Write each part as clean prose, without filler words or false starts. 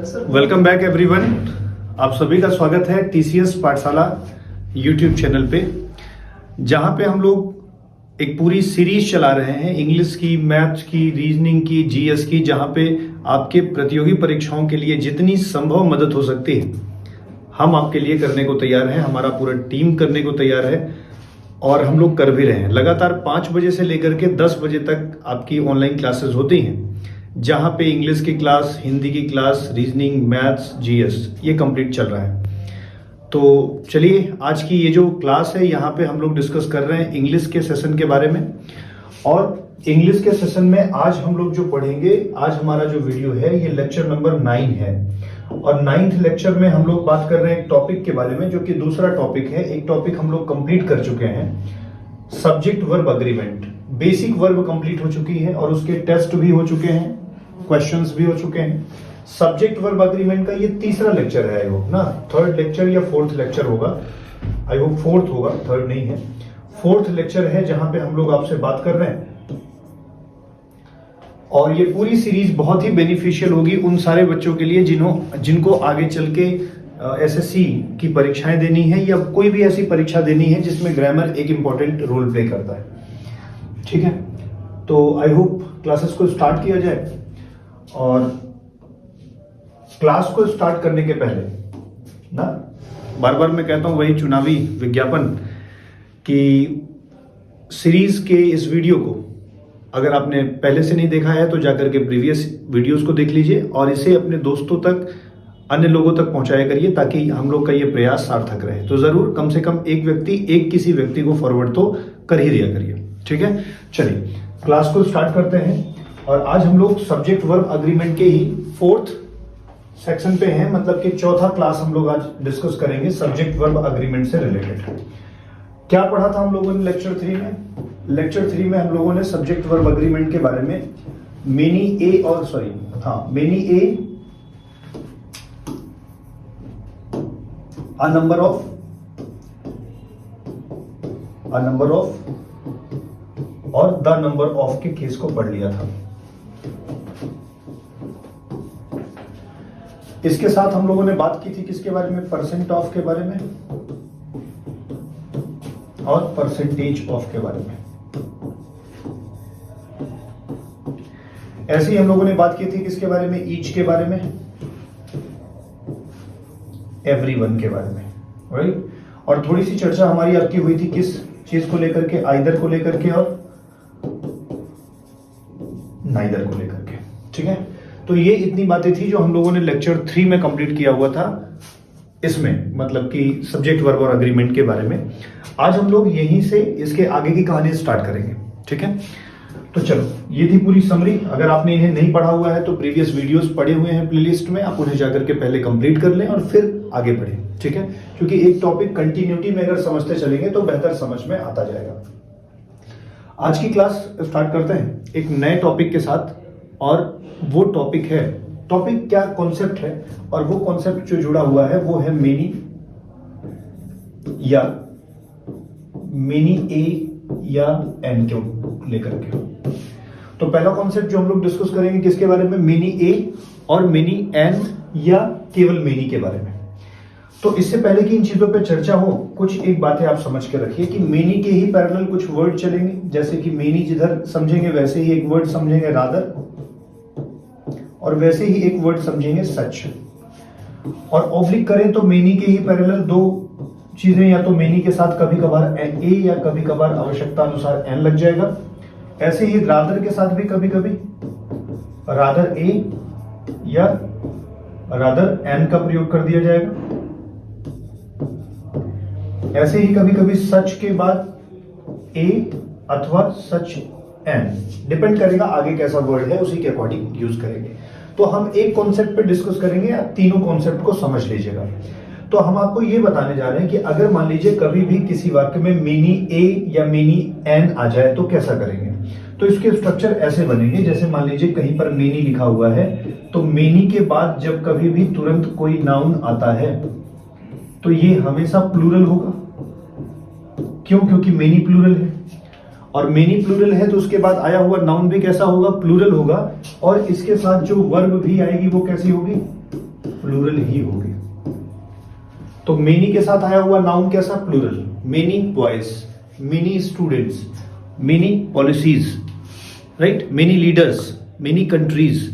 Welcome back everyone. आप सभी का स्वागत है टीसीएस पाठशाला यूट्यूब चैनल पे, जहां पे हम लोग एक पूरी सीरीज चला रहे हैं इंग्लिश की, मैथ्स की, रीजनिंग की, जीएस की, जहां पे आपके प्रतियोगी परीक्षाओं के लिए जितनी संभव मदद हो सकती है हम आपके लिए करने को तैयार हैं। हमारा पूरा टीम करने को तैयार है और हम लोग कर भी रहे हैं। लगातार 5 बजे से लेकर के 10 बजे तक आपकी ऑनलाइन क्लासेस होती हैं, जहां पे इंग्लिश की क्लास, हिंदी की क्लास, रीजनिंग, मैथ्स, जीएस ये कंप्लीट चल रहा है। तो चलिए, आज की ये जो क्लास है यहाँ पे हम लोग डिस्कस कर रहे हैं इंग्लिश के सेशन के बारे में। और इंग्लिश के सेशन में आज हम लोग जो पढ़ेंगे, आज हमारा जो वीडियो है ये लेक्चर नंबर 9 है। और 9th लेक्चर में हम लोग बात कर रहे हैं एक टॉपिक के बारे में, जो कि दूसरा टॉपिक है। एक टॉपिक हम लोग कंप्लीट कर चुके हैं, subject verb agreement. Basic verb complete हो चुकी है और उसके टेस्ट भी हो चुके हैं, क्वेश्चंस भी हो चुके हैं। सब्जेक्ट वर्ब अग्रीमेंट का ये तीसरा लेक्चर है, आई होप ना, 3rd लेक्चर या 4th लेक्चर होगा, आई होप 4th होगा, 3rd नहीं है, 4th लेक्चर है जहां पे हम लोग आपसे बात कर रहे हैं। और ये पूरी सीरीज बहुत ही बेनिफिशियल होगी उन सारे बच्चों के लिए जिनको आगे चल के एसएससी की परीक्षाएं देनी है या कोई भी ऐसी परीक्षा देनी है जिसमें ग्रामर एक इंपॉर्टेंट रोल प्ले करता है। ठीक है, तो आई होप क्लासेस को स्टार्ट किया जाए। और क्लास को स्टार्ट करने के पहले ना, बार बार मैं कहता हूं वही चुनावी विज्ञापन कि सीरीज के इस वीडियो को अगर आपने पहले से नहीं देखा है तो जाकर के प्रीवियस वीडियोस को देख लीजिए और इसे अपने दोस्तों तक, अन्य लोगों तक पहुंचाया करिए, ताकि हम लोग का ये प्रयास सार्थक रहे। तो जरूर कम से कम किसी व्यक्ति को फॉरवर्ड तो कर ही दिया करिए। ठीक है, चलिए क्लास को स्टार्ट करते हैं। और आज हम लोग सब्जेक्ट वर्ब अग्रीमेंट के ही 4th सेक्शन पे हैं, मतलब कि चौथा क्लास हम लोग आज डिस्कस करेंगे सब्जेक्ट वर्ब अग्रीमेंट से रिलेटेड। क्या पढ़ा था हम लोगों ने लेक्चर 3 में? लेक्चर 3 में हम लोगों ने सब्जेक्ट वर्ब अग्रीमेंट के बारे में many A a number of और द नंबर ऑफ के केस को पढ़ लिया था। इसके साथ हम लोगों ने बात की थी किसके बारे में? परसेंट ऑफ के बारे में और परसेंटेज ऑफ के बारे में। ऐसे ही हम लोगों ने बात की थी किसके बारे में? ईच के बारे में, एवरीवन के बारे में, राइट। और थोड़ी सी चर्चा हमारी आपकी हुई थी किस चीज को लेकर के? आइदर को लेकर के और नाइदर को लेकर के। ठीक है, तो ये इतनी बातें थी जो हम लोगों ने लेक्चर 3 में कंप्लीट किया हुआ था, इसमें मतलब कि सब्जेक्ट वर्ब और अग्रीमेंट के बारे में। आज हम लोग यहीं से इसके आगे की कहानी स्टार्ट करेंगे। ठीक है, तो चलो, ये थी पूरी समरी। अगर आपने इन्हें नहीं पढ़ा हुआ है तो प्रीवियस वीडियोस पड़े हुए हैं प्लेलिस्ट में, आप उन्हें जाकर के पहले कंप्लीट कर लें और फिर आगे बढ़ें। ठीक है, क्योंकि एक टॉपिक कंटिन्यूटी में अगर समझते चलेंगे तो बेहतर समझ में आता जाएगा। आज की क्लास स्टार्ट करते हैं एक नए टॉपिक के साथ, और वो टॉपिक है, टॉपिक क्या, कॉन्सेप्ट है, और वो कॉन्सेप्ट जो जुड़ा हुआ है वो है मेनी या मेनी ए या एन को लेकर के। तो पहला कॉन्सेप्ट जो हम लोग डिस्कस करेंगे किसके बारे में? मेनी ए और मेनी एन या केवल मेनी के बारे में। तो इससे पहले कि इन चीजों पे चर्चा हो, कुछ एक बातें आप समझ के रखिए कि मेनी के ही पैरेलल कुछ वर्ड चलेंगे। जैसे कि मेनी जिधर समझेंगे वैसे ही एक वर्ड समझेंगे रादर, और वैसे ही एक वर्ड समझेंगे सच। और ऑब्लिक करें तो मेनी के ही पैरेलल दो चीजें, या तो मेनी के साथ कभी कभार ए या कभी कभार आवश्यकता अनुसार एन लग जाएगा। ऐसे ही रादर के साथ भी कभी कभी रादर ए या रादर एन का प्रयोग कर दिया जाएगा। ऐसे ही कभी कभी सच के बाद ए अथवा सच एन, डिपेंड करेगा आगे कैसा वर्ड है, उसी के अकॉर्डिंग यूज करेंगे। तो हम एक कॉन्सेप्ट पे डिस्कस करेंगे, आप तीनों कॉन्सेप्ट को समझ लीजिएगा। तो हम आपको ये बताने जा रहे हैं कि अगर मान लीजिए कभी भी किसी वाक्य में मेनी ए या मेनी एन आ जाए तो कैसा करेंगे। तो इसके स्ट्रक्चर ऐसे बनेंगे, जैसे मान लीजिए कहीं पर मेनी लिखा हुआ है, तो मेनी के बाद जब कभी भी तुरंत कोई नाउन आता है तो ये हमेशा प्लूरल होगा। क्यों? क्योंकि मेनी प्लूरल है, और मेनी प्लूरल है तो उसके बाद आया हुआ नाउन भी कैसा होगा? प्लूरल होगा। और इसके साथ जो वर्ब भी आएगी वो कैसी होगी? प्लूरल ही होगी। तो मेनी के साथ आया हुआ नाउन कैसा? Plural. Many boys, many students, many policies, right, many leaders, many countries.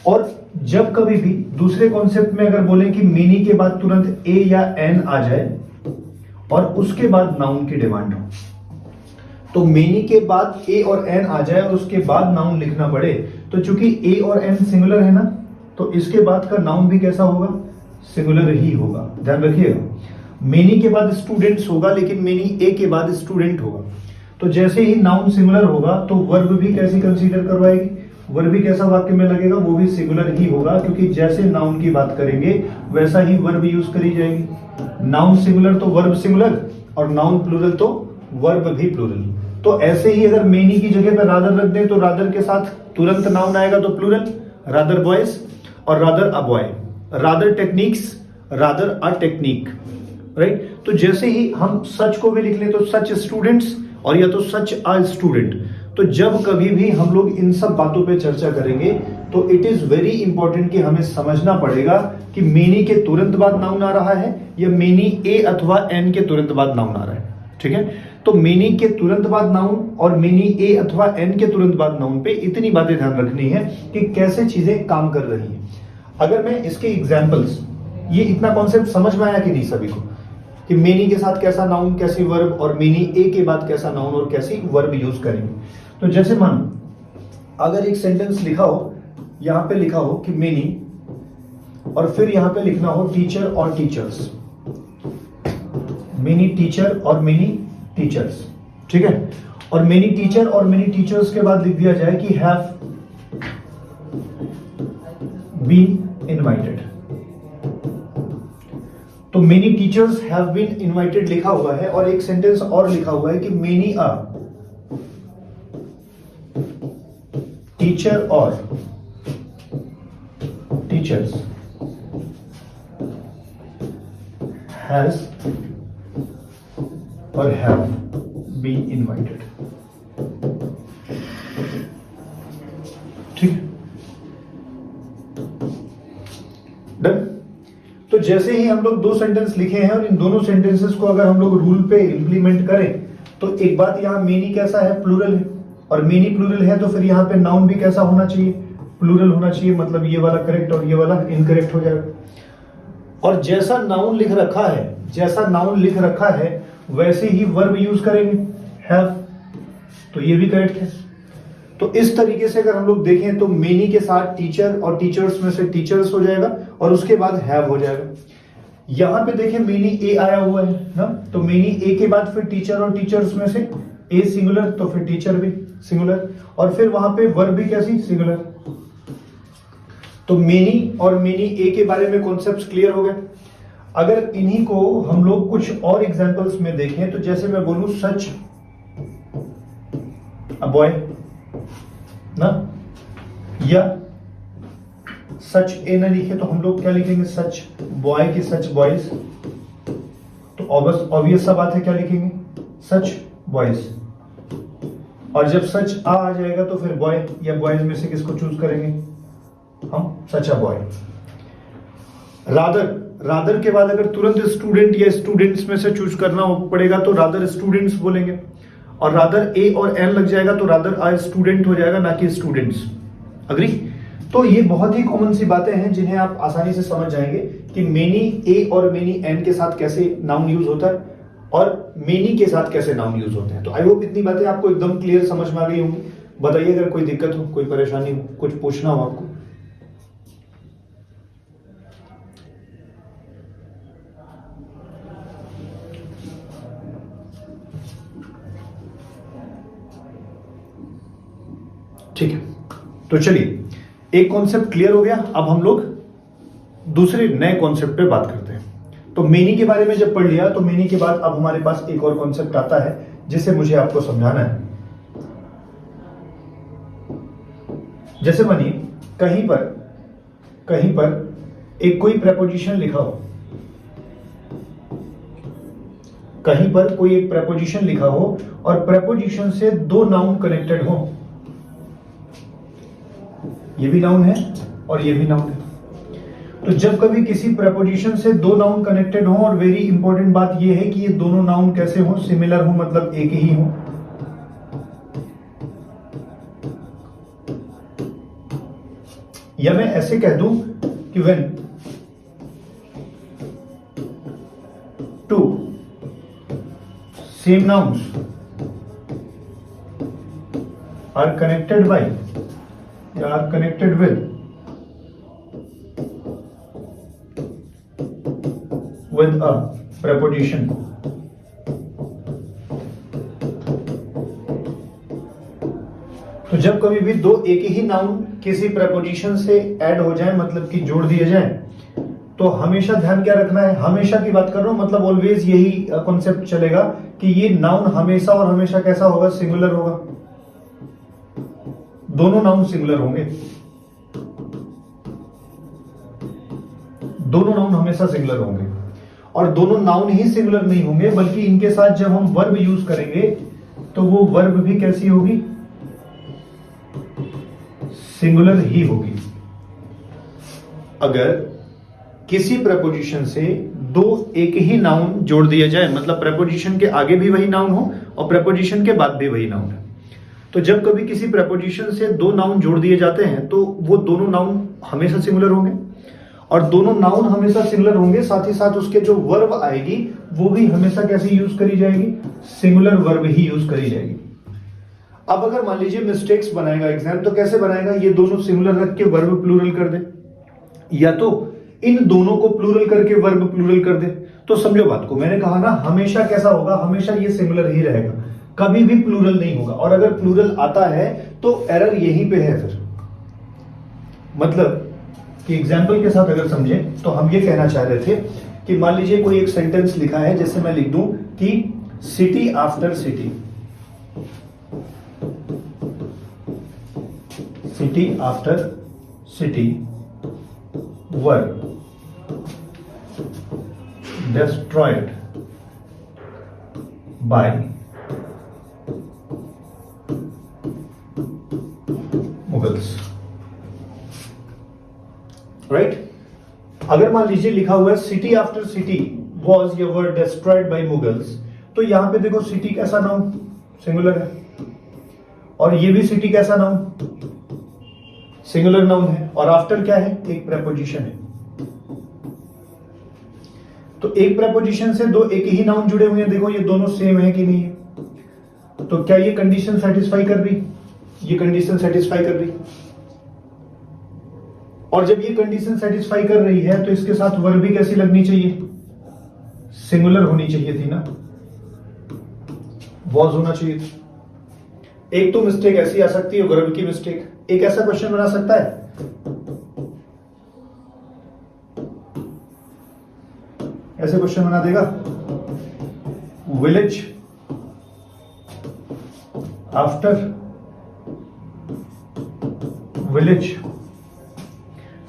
और जब कभी भी दूसरे कॉन्सेप्ट में अगर बोले कि मेनी के बाद तुरंत ए या एन आ जाए और उसके बाद नाउन की डिमांड हो, तो मेनी के बाद ए और एन आ जाए और उसके बाद नाउन लिखना पड़े, तो चूंकि ए और एन सिंगुलर है ना, तो इसके बाद का नाउन भी कैसा होगा? सिंगुलर ही होगा। ध्यान रखिएगा, मेनी के बाद स्टूडेंट्स होगा लेकिन मेनी ए के बाद स्टूडेंट होगा। तो जैसे ही नाउन सिंगुलर होगा तो वर्ब भी कैसी कंसीडर करवाएगी? वर्ब भी कैसा वाक्य में लगेगा? वो भी सिंगुलर ही होगा, क्योंकि जैसे नाउन की बात करेंगे वैसा ही वर्ब यूज करी जाएगी। नाउन सिंगुलर तो वर्ब सिंगुलर, और नाउन प्लूरल तो वर्ब भी प्लूरल। तो ऐसे ही अगर मेनी की जगह पर रादर रख दें तो रादर के साथ तुरंत नाउन आएगा तो प्लूरल, रादर बॉयज और rather a boy, rather techniques, rather a technique, right. तो जैसे ही हम सच को भी लिख लें तो सच स्टूडेंट्स और या तो सच अ स्टूडेंट। तो जब कभी भी हम लोग इन सब बातों पे चर्चा करेंगे तो इट इज वेरी इंपॉर्टेंट कि हमें समझना पड़ेगा कि मेनी के तुरंत बाद नाउन आ रहा है या मेनी ए अथवा एन के तुरंत बाद नाउन आ रहा है। ठीक है, तो मेनी के तुरंत बाद नाउन और मेनी ए अथवा एन के तुरंत बाद नाउन पे इतनी बातें ध्यान रखनी है कि कैसे चीजें काम कर रही हैं। अगर मैं इसके एग्जाम्पल्स, ये इतना कॉन्सेप्ट समझ में आया कि नहीं सभी को, कि मेनी के साथ कैसा नाउन कैसी वर्ब और मेनी ए के बाद कैसा नाउन और कैसी वर्ब यूज करेंगे। तो जैसे मानो अगर एक सेंटेंस लिखा हो, यहां पे लिखा हो कि मेनी और फिर यहां पे लिखना हो टीचर और टीचर्स, मेनी टीचर और मेनी टीचर्स, ठीक है, और मेनी टीचर और मेनी टीचर्स के बाद लिख दिया जाए कि हैव बीन इनवाइटेड। तो many teachers have been invited लिखा हुआ है और एक सेंटेंस और लिखा हुआ है कि मेनी अ टीचर और टीचर्स हैज और हैव बीन इनवाइटेड। ठीक, डन। तो जैसे ही हम लोग दो सेंटेंस लिखे हैं और इन दोनों सेंटेंसेस को अगर हम लोग रूल पे इंप्लीमेंट करें तो एक बात, यहां मेनी कैसा है? प्लूरल है, और मेनी प्लूरल है तो फिर यहां पे नाउन भी कैसा होना चाहिए? प्लूरल होना चाहिए। मतलब ये वाला करेक्ट और ये वाला इनकरेक्ट हो जाएगा। और जैसा नाउन लिख रखा है, जैसा नाउन लिख रखा है वैसे ही वर्ब यूज करेंगे, हैव, तो ये भी करेक्ट है। तो इस तरीके से अगर हम लोग देखें तो मेनी के साथ टीचर और टीचर्स में से टीचर्स हो जाएगा और उसके बाद हैव हो जाएगा। यहां पे देखें मेनी ए आया हुआ है ना, तो मेनी ए के बाद फिर टीचर और टीचर्स में से ए सिंगुलर तो फिर टीचर भी सिंगुलर, और फिर वहां पे वर्ब भी कैसी? सिंगुलर। तो मेनी और मेनी ए के बारे में कॉन्सेप्ट्स क्लियर हो गए। अगर इन्हीं को हम लोग कुछ और एग्जांपल्स में देखें तो जैसे मैं बोलूं सच अ बॉय ना, या सच ए न लिखे तो हम लोग क्या लिखेंगे? सच बॉय की सच बॉयज। तो ऑब्वियस सा बात है, क्या लिखेंगे? सच बॉयज। और जब सच आ जाएगा तो फिर बॉय या बॉयज में से किसको चूज करेंगे हम? सच अ बॉय। रादर, रादर के बाद अगर तुरंत स्टूडेंट या स्टूडेंट्स में से चूज करना पड़ेगा तो रादर स्टूडेंट्स बोलेंगे, और रादर ए और एन लग जाएगा तो रादर आ स्टूडेंट हो जाएगा, ना कि स्टूडेंट्स। अग्री? तो ये बहुत ही कॉमन सी बातें हैं जिन्हें आप आसानी से समझ जाएंगे कि मेनी ए और मेनी एन के साथ कैसे नाउन यूज होता है और मेनी के साथ कैसे नाउन यूज होते हैं। तो आई होप इतनी बातें आपको एकदम क्लियर समझ में आ गई होंगी। बताइए अगर कोई दिक्कत हो, कोई परेशानी हो, कुछ पूछना हो आपको। ठीक है, तो चलिए एक कॉन्सेप्ट क्लियर हो गया। अब हम लोग दूसरे नए कॉन्सेप्ट पे बात करते हैं। तो मेनी के बारे में जब पढ़ लिया तो मेनी के बाद अब हमारे पास एक और कॉन्सेप्ट आता है जिसे मुझे आपको समझाना है। जैसे मानिए कहीं पर एक कोई प्रेपोजिशन लिखा हो, कहीं पर कोई एक प्रेपोजिशन लिखा हो और प्रेपोजिशन से दो नाउन कनेक्टेड हो, ये भी नाउन है और ये भी नाउन है। तो जब कभी किसी प्रेपोजिशन से दो नाउन कनेक्टेड हो, और वेरी इंपॉर्टेंट बात यह है कि ये दोनों नाउन कैसे हो, सिमिलर हो, मतलब एक ही हो। या मैं ऐसे कह दूं कि when two same nouns are connected by या are connected with a preposition, तो जब कभी भी दो एक ही नाउन किसी प्रेपोजिशन से ऐड हो जाए, मतलब कि जोड़ दिए जाए, तो हमेशा ध्यान क्या रखना है, हमेशा की बात कर रहा हूं, मतलब ऑलवेज यही कॉन्सेप्ट चलेगा कि ये नाउन हमेशा और हमेशा कैसा होगा, सिंगुलर होगा। दोनों नाउन सिंगुलर होंगे, दोनों नाउन हमेशा सिंगुलर होंगे। और दोनों नाउन ही सिंगुलर नहीं होंगे, बल्कि इनके साथ जब हम वर्ब यूज करेंगे तो वो वर्ब भी कैसी होगी, सिंगुलर ही होगी। अगर किसी प्रेपोजिशन से दो एक ही नाउन जोड़ दिया जाए, मतलब प्रेपोजिशन के आगे भी वही नाउन हो और प्रेपोजिशन के बाद भी वही नाउन है, तो जब कभी किसी प्रेपोजिशन से दो नाउन जोड़ दिए जाते हैं तो वो दोनों नाउन हमेशा सिंगुलर होंगे। और दोनों नाउन हमेशा सिंगुलर होंगे, साथ ही साथ उसके जो वर्ब आएगी वो भी हमेशा कैसे यूज करी जाएगी, सिंगुलर वर्ब ही यूज करी जाएगी। अब अगर मान लीजिए मिस्टेक्स बनाएगा एग्जाम, तो कैसे बनाएगा, ये दोनों सिंगुलर रख के वर्ब प्लूरल कर दे, या तो इन दोनों को प्लूरल करके वर्ब प्लूरल कर दे। तो समझो बात को, मैंने कहा ना हमेशा कैसा होगा, हमेशा ये सिंगुलर ही रहेगा, कभी भी प्लूरल नहीं होगा। और अगर प्लूरल आता है तो एरर यहीं पे है। फिर मतलब कि एग्जाम्पल के साथ अगर समझें तो हम ये कहना चाह रहे थे कि मान लीजिए कोई एक सेंटेंस लिखा है, जैसे मैं लिख दूं कि city after city, city after city were destroyed by Mughals, right. अगर मान लीजिए लिखा हुआ है सिटी आफ्टर सिटी वॉज या वर डिस्ट्रॉयड बाय मुगल्स, तो यहां पे देखो सिटी कैसा नाउन, सिंगुलर है, और ये भी सिटी कैसा नाउन, सिंगुलर नाउन है, और आफ्टर क्या है, एक प्रेपोजिशन है। तो एक प्रेपोजिशन से दो एक ही नाउन जुड़े हुए हैं, देखो ये दोनों सेम है कि नहीं है। तो क्या ये कंडीशन सेटिस्फाई कर रही, ये कंडीशन सेटिस्फाई कर रही। और जब ये कंडीशन सेटिस्फाई कर रही है तो इसके साथ वर्ब भी कैसी लगनी चाहिए, सिंगुलर होनी चाहिए थी ना, वॉज होना चाहिए था। एक तो मिस्टेक ऐसी आ सकती है वर्ब की मिस्टेक। एक ऐसा क्वेश्चन बना सकता है, ऐसे क्वेश्चन बना देगा, विलेज आफ्टर विलेज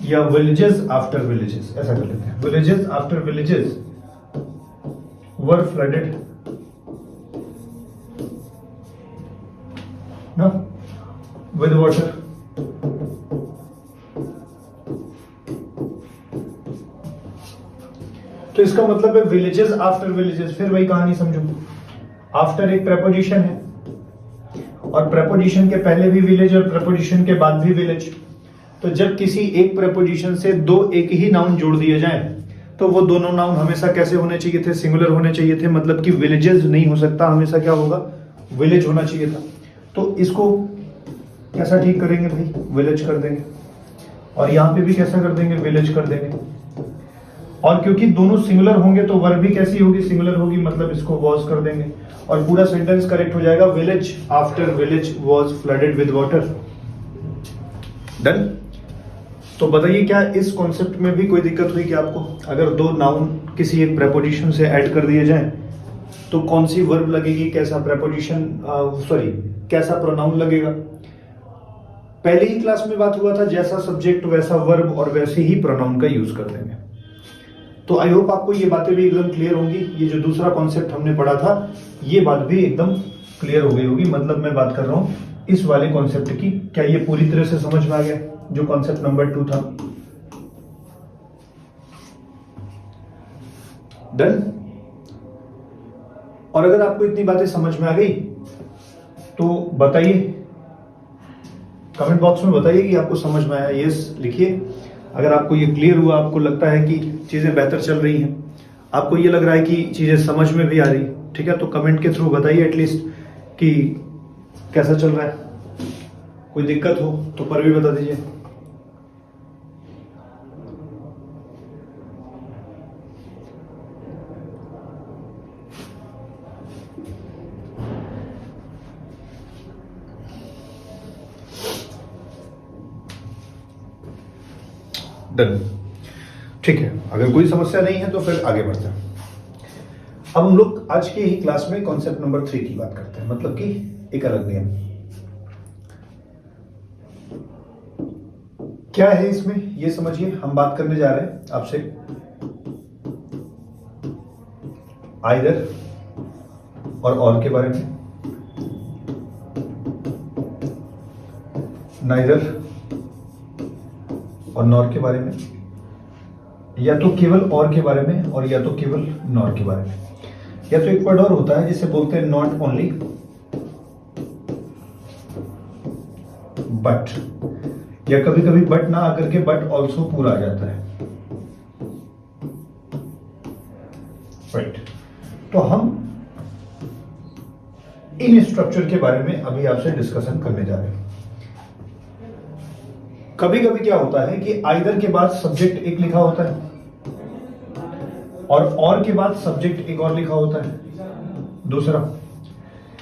या विलेजेस आफ्टर विलेजेस, ऐसा कर लेते हैं, विलेजेस आफ्टर विलेजेस वर फ्लडेड ना विद वाटर। तो इसका मतलब है विलेजेस आफ्टर विलेजेस, फिर वही कहानी समझो, आफ्टर एक प्रेपोजिशन है और प्रेपोजिशन के पहले भी विलेज और प्रेपोजिशन के बाद भी विलेज। तो जब किसी एक प्रेपोजिशन से दो एक ही नाउन जोड़ दिए जाएं तो वो दोनों नाउन हमेशा कैसे होने चाहिए थे, सिंगुलर होने चाहिए थे। मतलब कि विलेजेस नहीं हो सकता, हमेशा क्या होगा, विलेज होना चाहिए था। तो इसको कैसा ठीक करेंगे भाई, विलेज कर देंगे, और यहां पे भी कैसा कर देंगे, विलेज कर देंगे। और क्योंकि दोनों सिंगुलर होंगे तो वर्ब भी कैसी होगी, सिंगुलर होगी, मतलब इसको वॉज कर देंगे और पूरा सेंटेंस करेक्ट हो जाएगा, village after village was flooded with water. Done. तो बताइए क्या इस कॉन्सेप्ट में भी कोई दिक्कत हुई कि आपको, अगर दो नाउन किसी एक प्रेपोजिशन से ऐड कर दिए जाएं तो कौन सी वर्ब लगेगी, कैसा प्रेपोजिशन कैसा प्रोनाउन लगेगा। पहले ही क्लास में बात हुआ था, जैसा सब्जेक्ट वैसा वर्ब और वैसे ही प्रोनाउन का यूज कर देंगे। तो आई होप आपको ये बातें भी एकदम क्लियर होंगी। ये जो दूसरा कॉन्सेप्ट हमने पढ़ा था ये बात भी एकदम क्लियर हो गई होगी। मतलब मैं बात कर रहा हूं इस वाले कॉन्सेप्ट की। क्या ये पूरी तरह से समझ में आ गया जो कॉन्सेप्ट नंबर 2 था? डन। और अगर आपको इतनी बातें समझ में आ गई तो बताइए, कमेंट बॉक्स में बताइए कि आपको समझ में आया। यस लिखिए। अगर आपको ये क्लियर हुआ, आपको लगता है कि चीजें बेहतर चल रही हैं, आपको ये लग रहा है कि चीजें समझ में भी आ रही, ठीक है, तो कमेंट के थ्रू बताइए एटलीस्ट कि कैसा चल रहा है। कोई दिक्कत हो तो पर भी बता दीजिए। डन, ठीक है। अगर कोई समस्या नहीं है तो फिर आगे बढ़ते हैं। अब हम लोग आज की ही क्लास में कॉन्सेप्ट नंबर 3 की बात करते हैं, मतलब कि एक अलग नियम। क्या है इसमें ये समझिए। हम बात करने जा रहे हैं आपसे आइदर और के बारे में, नाइदर और नॉर के बारे में, या तो केवल और के बारे में और या तो केवल नॉर के बारे में, या तो एक वर्ड और होता है जिसे बोलते हैं नॉट ओनली बट, या कभी कभी बट ना आकर के बट ऑल्सो पूरा आ जाता है, राइट। तो हम इन स्ट्रक्चर के बारे में अभी आपसे डिस्कशन करने जा रहे हैं। कभी कभी क्या होता है कि आइदर के बाद सब्जेक्ट एक लिखा होता है और के बाद सब्जेक्ट एक और लिखा होता है दूसरा।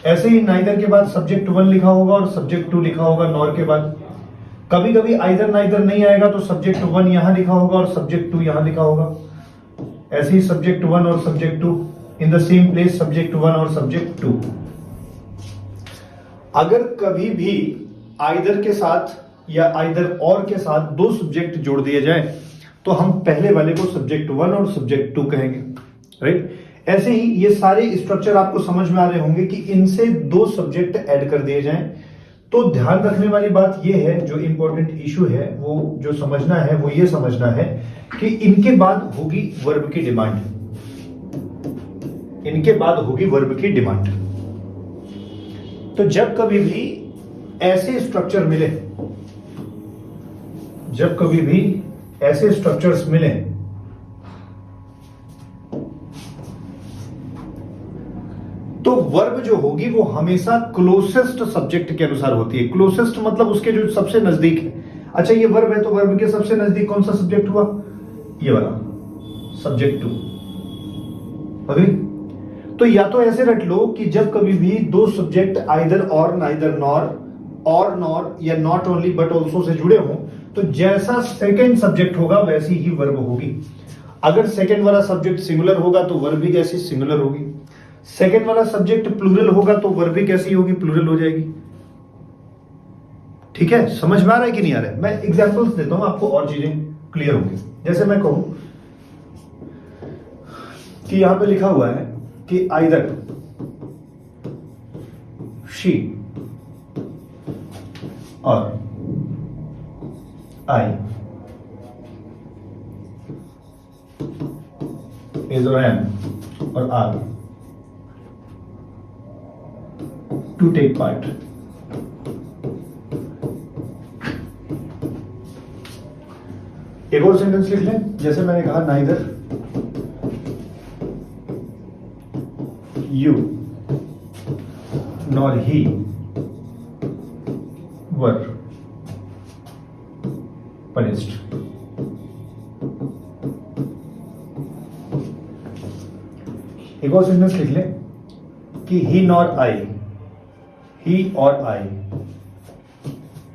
ऐसे ही नाइदर के बाद सब्जेक्ट 1 लिखा होगा और सब्जेक्ट 2 लिखा होगा नॉर के बाद। कभी कभी आइदर नाइदर नहीं आएगा तो सब्जेक्ट 1 यहां लिखा होगा और सब्जेक्ट 2 यहां लिखा होगा। ऐसे ही सब्जेक्ट 1 और subject 2 in the same place, subject 1 और सब्जेक्ट 2। अगर कभी भी आइदर के साथ या आइदर और के साथ दो सब्जेक्ट जोड़ दिए जाए तो हम पहले वाले को सब्जेक्ट 1 और सब्जेक्ट 2 कहेंगे, राइट। ऐसे ही ये सारे स्ट्रक्चर आपको समझ में आ रहे होंगे कि इनसे दो सब्जेक्ट ऐड कर दिए जाएं। तो ध्यान रखने वाली बात ये है, जो इंपॉर्टेंट इशू है वो जो समझना है वो ये समझना है कि इनके बाद होगी वर्ब की डिमांड। इनके बाद होगी वर्ब की डिमांड। तो जब कभी भी ऐसे स्ट्रक्चर मिले, जब कभी भी ऐसे स्ट्रक्चर्स मिले तो वर्ब जो होगी वो हमेशा क्लोसेस्ट सब्जेक्ट के अनुसार होती है। क्लोसेस्ट मतलब उसके जो सबसे नजदीक है। अच्छा ये वर्ब है तो वर्ब के सबसे नजदीक कौन सा सब्जेक्ट हुआ? ये वाला सब्जेक्ट 2। अग्री? तो या तो ऐसे रट लो कि जब कभी भी दो सब्जेक्ट आइदर और नाइदर नॉर और नॉर या not only but also say जुड़े हों तो जैसा सेकेंड सब्जेक्ट होगा वैसी ही वर्ब होगी। अगर सेकेंड वाला सब्जेक्ट सिंगुलर होगा तो वर्ब भी कैसी? सिंगुलर होगी। सेकेंड वाला सब्जेक्ट प्लूरल होगा तो वर्ब भी कैसी होगी? प्लूरल हो जाएगी। ठीक है, समझ में आ रहा है कि नहीं आ रहा है? मैं एग्जांपल्स देता हूं, आपको और चीजें क्लियर होंगी। जैसे मैं कहूं कि यहां पे लिखा हुआ है कि आइदर शी और आई इज और एम और आर टू टेक पार्ट। एक और सेंटेंस लिख लें, जैसे मैंने कहा neither you nor he were punished। एक और सेंटेंस लिख लें कि he nor I, he or I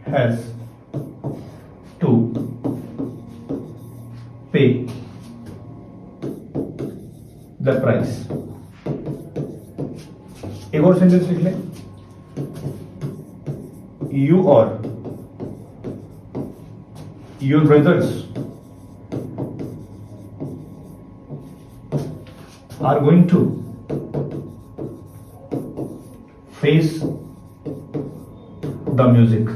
has to pay the price। एक और सेंटेंस लिख लें, you or your brothers are going to face the music।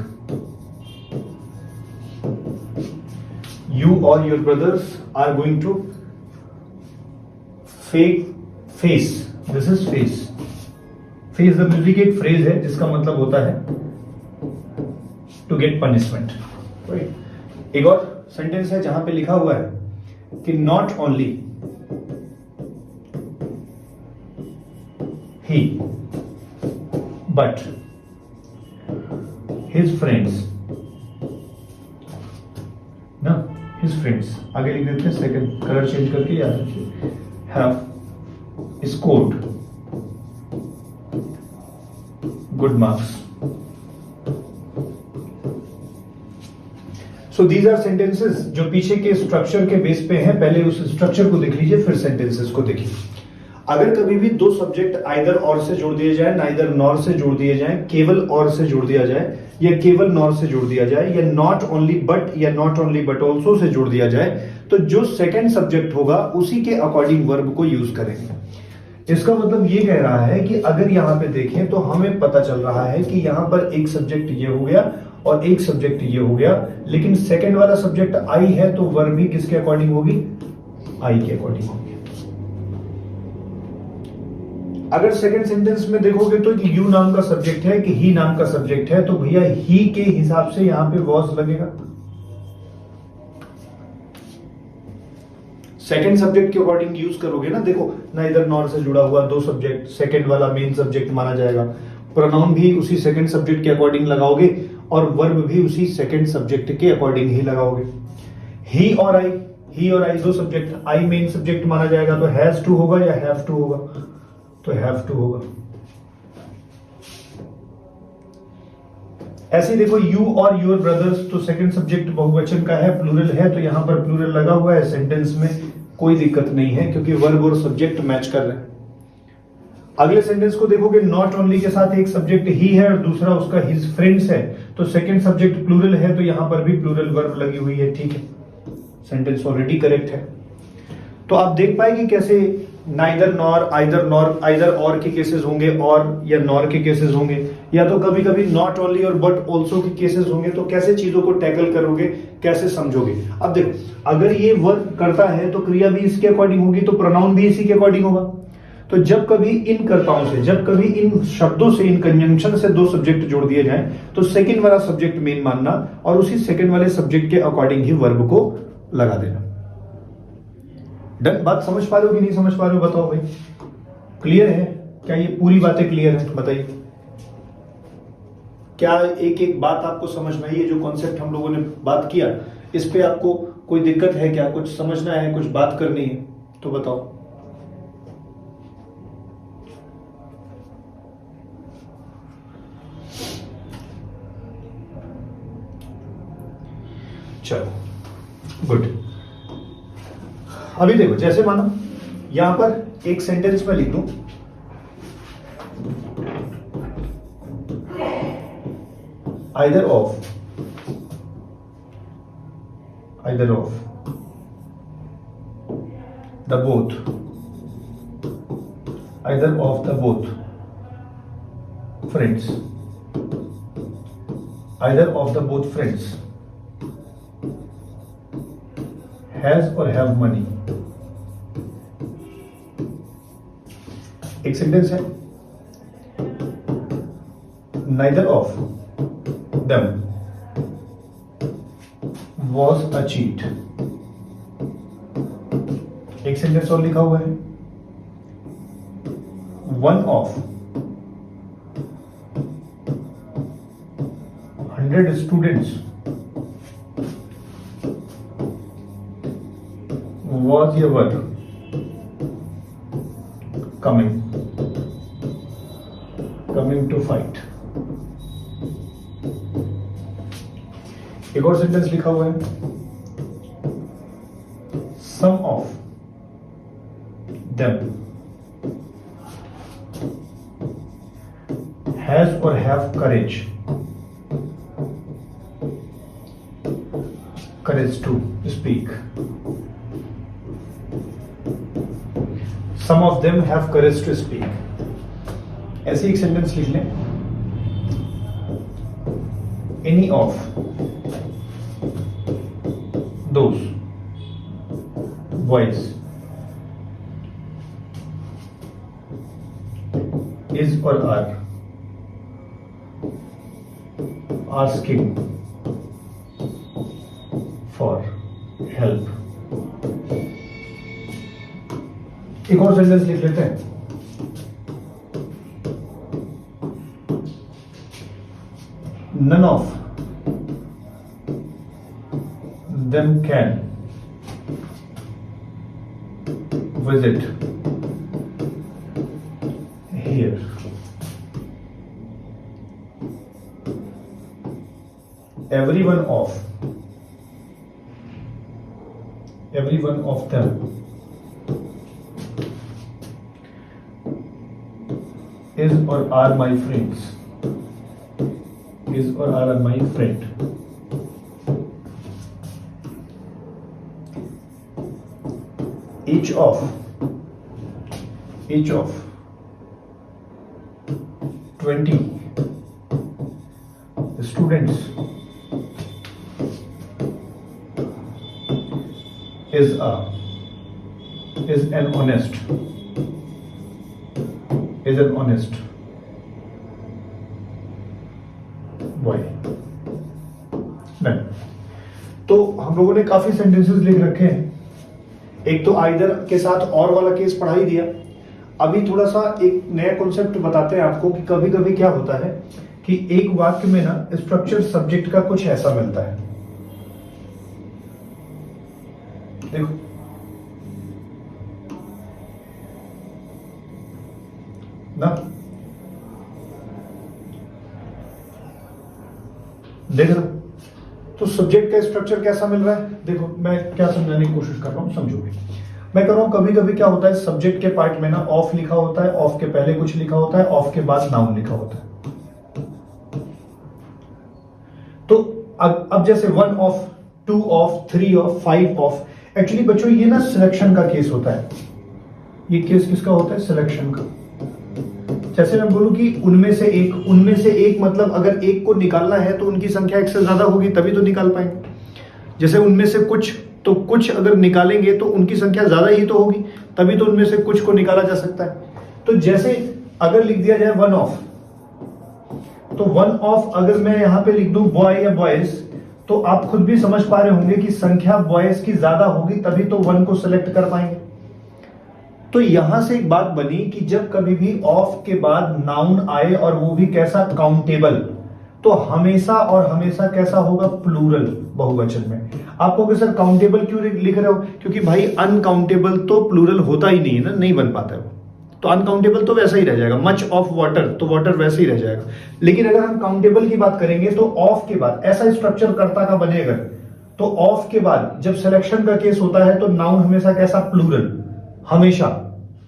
You or your brothers are going to fake face, this is face. Face the music एक phrase है जिसका मतलब होता है टू गेट पनिशमेंट, राइट। एक और सेंटेंस है जहां पे लिखा हुआ है कि not only he but his friends, ना हिज फ्रेंड्स, आगे लिख देते हैं सेकंड कलर चेंज करके, याद रखिए, have scored good marks. So these are sentences जो पीछे के स्ट्रक्चर के बेस पे हैं। पहले उस स्ट्रक्चर को देख लीजिए, फिर सेंटेंसेस को देखिए। अगर कभी भी दो सब्जेक्ट आइदर और से जोड़ दिए जाए, नाइदर नॉर से जोड़ दिए जाए, केवल और से जोड़ दिया जाए, या केवल नॉर से जोड़ दिया जाए, या नॉट ओनली बट या not only but also say जोड़ दिया जाए, तो जो सेकंड सब्जेक्ट होगा उसी के अकॉर्डिंग वर्ब को यूज करेंगे। इसका मतलब ये कह रहा है कि अगर यहां पे देखें तो हमें पता चल रहा है कि यहां पर एक सब्जेक्ट ये हो गया और एक सब्जेक्ट ये हो गया, लेकिन सेकंड वाला सब्जेक्ट आई है तो वर्ब भी किसके अकॉर्डिंग होगी? आई के अकॉर्डिंग होगी। अगर सेकंड सेंटेंस में देखोगे तो कि यू नाम का सब्जेक्ट है कि ही नाम का सब्जेक्ट है, तो भैया ही के हिसाब से यहां पे वॉज लगेगा। सेकंड सब्जेक्ट के अकॉर्डिंग यूज करोगे ना। देखो नाइदर नॉर से जुड़ा हुआ दो सब्जेक्ट, सेकंड वाला मेन सब्जेक्ट माना जाएगा। प्रोनाउन भी उसी सेकंड सब्जेक्ट के अकॉर्डिंग लगाओगे और वर्ब भी उसी सेकंड सब्जेक्ट के अकॉर्डिंग ही लगाओगे। ही और आई दो सब्जेक्ट, आई मेन सब्जेक्ट माना जाएगा तो हैज टू होगा या हैव टू होगा? तो हैव टू होगा। ऐसे देखो यू और योर ब्रदर्स, तो सेकंड सब्जेक्ट बहुवचन का है, प्लूरल है, तो यहां पर प्लूरल लगा हुआ है। सेंटेंस में कोई दिक्कत नहीं है क्योंकि वर्ब और सब्जेक्ट मैच कर रहे हैं। अगले सेंटेंस को देखोगे, नॉट ओनली के साथ एक सब्जेक्ट ही है और दूसरा उसका हिज फ्रेंड्स है, तो सेकंड सब्जेक्ट प्लूरल है, तो यहां पर भी प्लूरल वर्ब लगी हुई है। ठीक है, सेंटेंस ऑलरेडी करेक्ट है। तो आप देख पाएंगे कैसे नाइदर नॉर, आइदर और के केसेस होंगे और या नॉर के केसेस होंगे, या तो कभी कभी नॉट ओनली और बट ऑल्सो के केसेस होंगे। तो कैसे चीजों को टैकल करोगे, कैसे समझोगे? अब देखो, अगर ये वर्क करता है तो क्रिया भी इसके अकॉर्डिंग होगी, तो प्रोनाउन भी इसी के अकॉर्डिंग होगा। तो जब कभी इन कर्ताओं से, जब कभी इन शब्दों से, इन कंजंक्शन से दो सब्जेक्ट जोड़ दिए जाएं, तो सेकंड वाला सब्जेक्ट मेन मानना और उसी सेकंड वाले सब्जेक्ट के अकॉर्डिंग ही वर्ब को लगा देना। डन? बात समझ पा रहे हो कि नहीं समझ पा रहे हो? बताओ भाई, क्लियर है क्या? ये पूरी बातें क्लियर है? बताइए, क्या एक एक बात आपको समझ में आई? ये जो कॉन्सेप्ट हम लोगों ने बात किया, इस पे आपको कोई दिक्कत है क्या? कुछ समझना है, कुछ बात करनी है तो बताओ। चलो गुड। अभी देखो, जैसे मानो यहां पर एक सेंटेंस में लिख दूं, either of the both, either of the both friends, either of the both friends has और हैव मनी। एक सेंटेंस है, neither of them was a cheat. एक सेंटेंस और लिखा हुआ है, one of 100 students was ever coming to fight। एक और सेंटेंस लिखा हुआ है, some of them has or have courage to speak। Some of them have courage to speak। ऐसे एक सेंटेंस लिख लें, any of those boys is और आर आस्किंग फॉर हेल्प। एक और सेंटेंस लिख लेते हैं। None of them can visit here. Every one of them is or are my friends. Is or are my friend. Each of 20 students is an honest boy. नहीं, तो हम लोगों ने काफी सेंटेंसेस लिख रखे हैं। एक तो आइदर के साथ और वाला केस पढ़ा ही दिया। अभी थोड़ा सा एक नया कॉन्सेप्ट बताते हैं आपको कि कभी कभी क्या होता है कि एक वाक्य में ना स्ट्रक्चर सब्जेक्ट का कुछ ऐसा मिलता है। देखो, ना देख रहे हो, तो सब्जेक्ट का स्ट्रक्चर कैसा मिल रहा है। देखो मैं क्या समझाने की कोशिश कर रहा हूं, समझोगे। मैं कर रहा हूं, कभी कभी क्या होता है सब्जेक्ट के पार्ट में ना ऑफ लिखा होता है, ऑफ के पहले कुछ लिखा होता है, ऑफ के बाद नाउन लिखा होता है। तो अब जैसे 1 of, 2 of, 3 of, 5 of, actually बच्चों ये ना सिलेक्शन का केस होता है। ये केस किसका होता है? सिलेक्शन का। जैसे मैं बोलूं कि उनमें से एक मतलब अगर एक को निकालना है तो उनकी संख्या एक से ज्यादा होगी तभी तो निकाल पाएंगे। जैसे उनमें से कुछ, तो कुछ अगर निकालेंगे तो उनकी संख्या ज्यादा ही तो होगी, तभी तो उनमें से कुछ को निकाला जा सकता है। तो जैसे अगर लिख दिया जाए 1 ऑफ, तो 1 ऑफ अगर मैं यहां पे लिख दूं बॉय या बॉयज, तो आप खुद भी समझ पा रहे होंगे कि संख्या बॉयज की ज्यादा होगी तभी तो 1 को सिलेक्ट कर पाएंगे। तो यहां से एक बात बनी कि जब कभी भी ऑफ के बाद नाउन आए और वो भी कैसा? काउंटेबल, तो हमेशा और हमेशा कैसा होगा? प्लूरल, बहुवचन में। आपको कि सर काउंटेबल क्यों लिख रहे हो? क्योंकि भाई अनकाउंटेबल तो प्लूरल होता ही नहीं है ना, नहीं बन पाता है वो, तो अनकाउंटेबल तो वैसा ही रह जाएगा। मच ऑफ वाटर, तो वाटर वैसे ही रह जाएगा। लेकिन अगर हम काउंटेबल की बात करेंगे तो ऑफ के बाद ऐसा स्ट्रक्चर कर्ता का बनेगा, तो ऑफ के बाद जब सिलेक्शन का केस होता है तो नाउन हमेशा कैसा? प्लूरल। हमेशा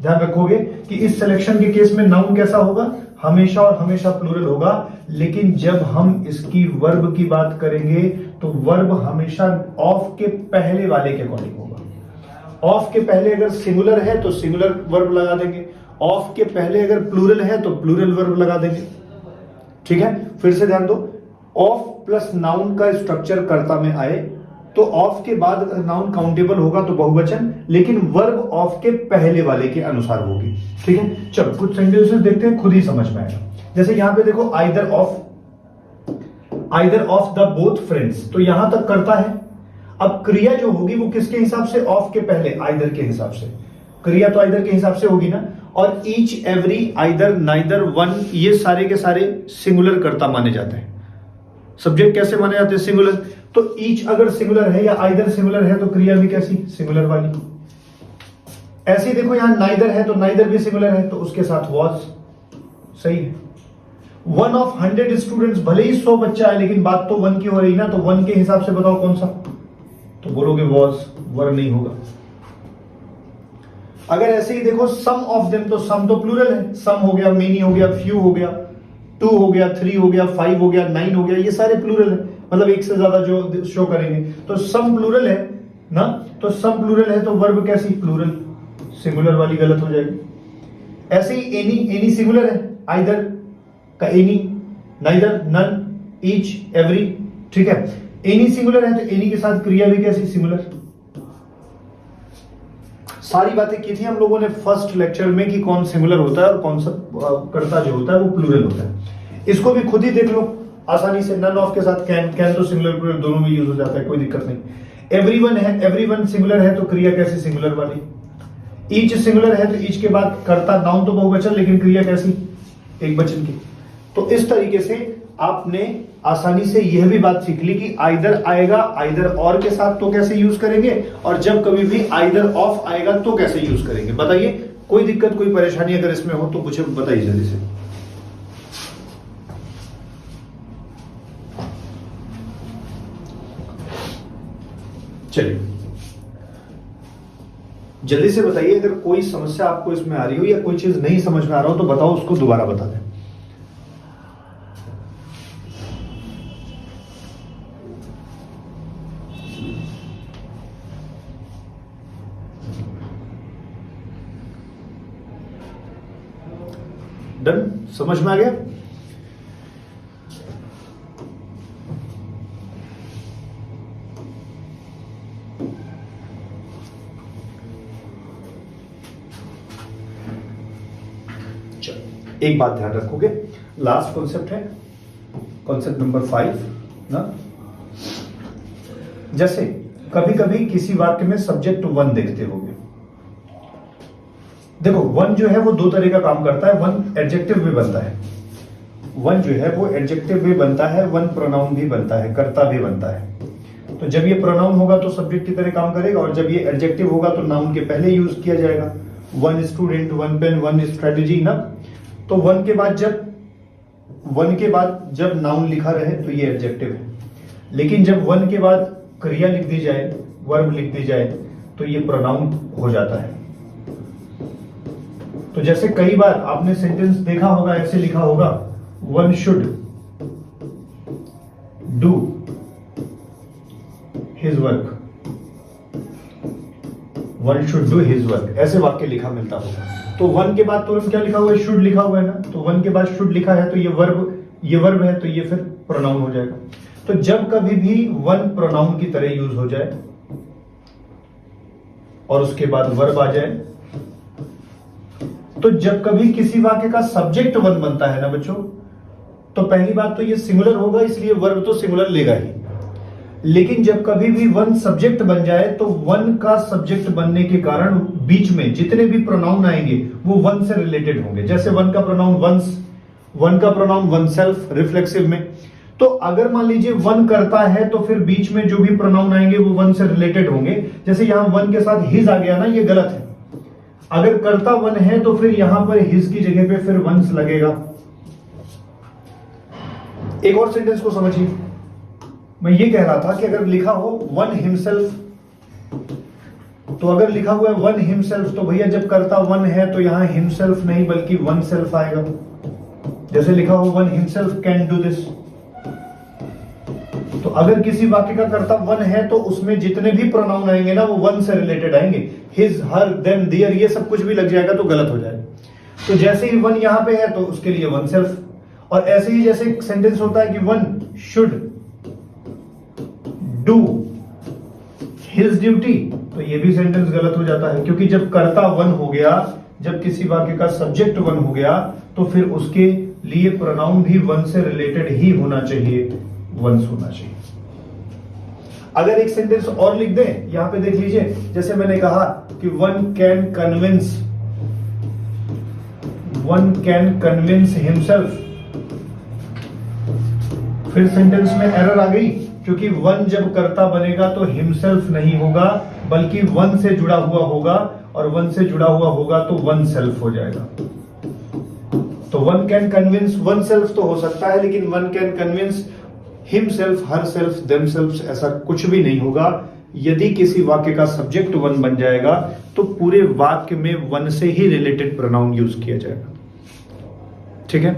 ध्यान रखोगे कि इस सिलेक्शन के केस में नाउन कैसा होगा? हमेशा और हमेशा प्लूरल होगा। लेकिन जब हम इसकी वर्ब की बात करेंगे तो वर्ब हमेशा ऑफ के पहले वाले के अकॉर्डिंग होगा। ऑफ के पहले अगर सिंगुलर है तो सिंगुलर वर्ब लगा देंगे, ऑफ के पहले अगर प्लूरल है तो प्लूरल वर्ब लगा देंगे। ठीक है, फिर से ध्यान दो, ऑफ प्लस नाउन का स्ट्रक्चर कर्ता में आए तो ऑफ के बाद अगर नाउन काउंटेबल होगा तो बहुवचन, लेकिन वर्ब ऑफ के पहले वाले के अनुसार होगी। ठीक है, चलो कुछ सेंटेंसेस देखते हैं, खुद ही समझ में आएगा। जैसे यहां पे देखो either of the both friends, तो यहां तक करता है। अब क्रिया जो होगी वो किसके हिसाब से? ऑफ के पहले, आइदर के हिसाब से। क्रिया तो आइदर के हिसाब से होगी ना। और each, every, either, neither, one, ये सारे के सारे सिंगुलर कर्ता माने जाते हैं। सब्जेक्ट कैसे माने जाते हैं? सिंगुलर। तो ईच अगर सिंगुलर है या आइदर सिंगुलर है तो क्रिया भी कैसी? सिंगुलर वाली। ऐसे देखो यहां नाइदर है तो नाइदर भी सिंगुलर है तो उसके साथ वॉज। सही है। 1 ऑफ 100 स्टूडेंट्स, भले ही 100 बच्चा है लेकिन बात तो 1 की हो रही ना, तो 1 के हिसाब से बताओ कौन सा? तो बोलोगे वॉज, वर नहीं होगा। अगर ऐसे ही देखो सम ऑफ देम, तो सम तो प्लूरल है। सम हो गया, मेनी हो गया, फ्यू हो गया, 2 हो गया, 3 हो गया, 5 हो गया, 9 हो गया, ये सारे प्लूरल है, मतलब एक से ज्यादा जो शो करेंगे। तो सम प्लूरल है ना, तो सम प्लूरल है तो वर्ब कैसी? प्लूरल। सिंगुलर वाली गलत हो जाएगी। ऐसे ही एनी सिंगुलर है, आइदर का any, neither, none, each, every. ठीक है, एनी सिंगुलर है तो एनी के साथ क्रिया भी कैसी? सिंगुलर। सारी बातें की थी हम लोगों ने फर्स्ट लेक्चर में कि कौन सिंगुलर होता है और कौन सा कर्ता जो होता है वो प्लूरल होता है। इसको भी खुद ही देख लो आसानी से। नन ऑफ के साथ कैन तो सिंगुलर प्लूरल दोनों में यूज हो जाता है, कोई दिक्कत नहीं। एवरीवन है, एवरीवन सिंगुलर है तो क्रिया कैसी सिंगुलर वाली। ईच सिंगुलर है तो ईच के बाद कर्ता नाउन तो बहुवचन लेकिन क्रिया कैसी एक वचन की। तो इस तरीके से आपने आसानी से यह भी बात सीख ली कि आइदर आएगा आइदर और के साथ तो कैसे यूज करेंगे, और जब कभी भी आइदर ऑफ आएगा तो कैसे यूज करेंगे। बताइए कोई दिक्कत कोई परेशानी अगर इसमें हो तो मुझे बताइए जल्दी से। चलिए जल्दी से बताइए, अगर कोई समस्या आपको इसमें आ रही हो या कोई चीज नहीं समझ में आ रहा हो तो बताओ, उसको दोबारा बता दें। डन, समझ में आ गया। चलो एक बात ध्यान रखोगे, लास्ट कॉन्सेप्ट है कॉन्सेप्ट नंबर 5 ना। जैसे कभी कभी किसी वाक्य में सब्जेक्ट वन देखते होगे। देखो वन जो है वो दो तरह का काम करता है। वन एडजेक्टिव भी बनता है, वन जो है वो एडजेक्टिव भी बनता है, वन प्रोनाउन भी बनता है, कर्ता भी बनता है। तो जब ये प्रोनाउन होगा तो सब्जेक्ट की तरह काम करेगा, और जब ये एडजेक्टिव होगा तो नाउन के पहले यूज किया जाएगा। One student, one pen, one strategy ना। तो वन के बाद जब नाउन लिखा रहे तो ये एडजेक्टिव है, लेकिन जब वन के बाद क्रिया लिख दी जाए, वर्ब लिख दी जाए तो ये प्रोनाउन हो जाता है। तो जैसे कई बार आपने सेंटेंस देखा होगा, ऐसे लिखा होगा one should do his work, one should do his work, ऐसे वाक्य लिखा मिलता होगा। तो वन के बाद तुरंत क्या लिखा हुआ है, शुड लिखा हुआ है ना। तो वन के बाद शुड लिखा है तो ये वर्ब है तो ये फिर प्रोनाउन हो जाएगा। तो जब कभी भी वन प्रोनाउन की तरह यूज हो जाए और उसके बाद वर्ब आ जाए, तो जब कभी किसी वाक्य का सब्जेक्ट वन बनता है ना बच्चों, तो पहली बात तो ये सिंगुलर होगा, इसलिए वर्ब तो सिंगुलर लेगा ही। लेकिन जब कभी भी वन सब्जेक्ट बन जाए तो वन का सब्जेक्ट बनने के कारण बीच में जितने भी प्रोनाउन आएंगे वो वन से रिलेटेड होंगे। जैसे वन का प्रोनाउन वंस, वन का प्रोनाउन वन सेल्फ रिफ्लेक्सिव में। तो अगर मान लीजिए वन करता है तो फिर बीच में जो भी प्रोनाउन आएंगे वो वन से रिलेटेड होंगे। जैसे यहां वन के साथ हिज आ गया ना, ये गलत है। अगर कर्ता वन है तो फिर यहां पर हिज की जगह पे फिर वंस लगेगा। एक और सेंटेंस को समझिए, मैं ये कह रहा था कि अगर लिखा हो वन हिमसेल्फ, तो अगर लिखा हुआ है वन हिमसेल्फ तो भैया जब कर्ता वन है तो यहां हिमसेल्फ नहीं बल्कि वन सेल्फ आएगा। जैसे लिखा हो one himself can do this, तो अगर किसी वाक्य का कर्ता वन है तो उसमें जितने भी प्रोनाउन आएंगे ना वो वन से रिलेटेड आएंगे। हिज, हर, देम, देयर, ये सब कुछ भी लग जाएगा तो गलत हो जाएगा। तो जैसे ही वन यहां पे है तो उसके लिए वन सेल्फ, और ऐसे ही जैसे सेंटेंस होता है कि one should do his duty, तो ये भी सेंटेंस गलत हो जाता है, क्योंकि जब कर्ता वन हो गया, जब किसी वाक्य का सब्जेक्ट वन हो गया तो फिर उसके लिए प्रोनाउन भी वन से रिलेटेड ही होना चाहिए, वंस होना चाहिए। अगर एक सेंटेंस और लिख दें, यहां पे देख लीजिए, जैसे मैंने कहा कि वन कैन कन्विंस हिमसेल्फ, फिर सेंटेंस में एरर आ गई, क्योंकि वन जब कर्ता बनेगा तो हिमसेल्फ नहीं होगा बल्कि वन से जुड़ा हुआ होगा, और वन से जुड़ा हुआ होगा तो वन सेल्फ हो जाएगा। तो one can convince one self तो हो सकता है, लेकिन one can convince himself, her self, them self, ऐसा कुछ भी नहीं होगा। यदि किसी वाक्य का सब्जेक्ट वन बन जाएगा तो पूरे वाक्य में वन से ही रिलेटेड प्रोनाउन यूज किया जाएगा। ठीक है,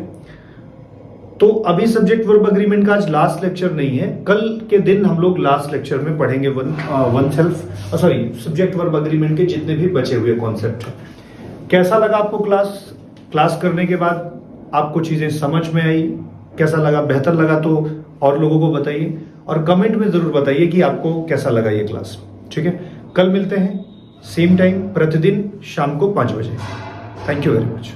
तो अभी सब्जेक्ट वर्ब अग्रीमेंट का आज लास्ट लेक्चर नहीं है, कल के दिन हम लोग लास्ट लेक्चर में पढ़ेंगे one self subject verb agreement के जितने भी बचे हुए कॉन्सेप्ट हैं। कैसा लगा आपको क्लास करने के बाद? आपको चीजें समझ में आई? कैसा लगा? बेहतर लगा तो और लोगों को बताइए, और कमेंट में जरूर बताइए कि आपको कैसा लगा ये क्लास। ठीक है, कल मिलते हैं सेम टाइम प्रतिदिन शाम को 5 बजे। Thank you very much.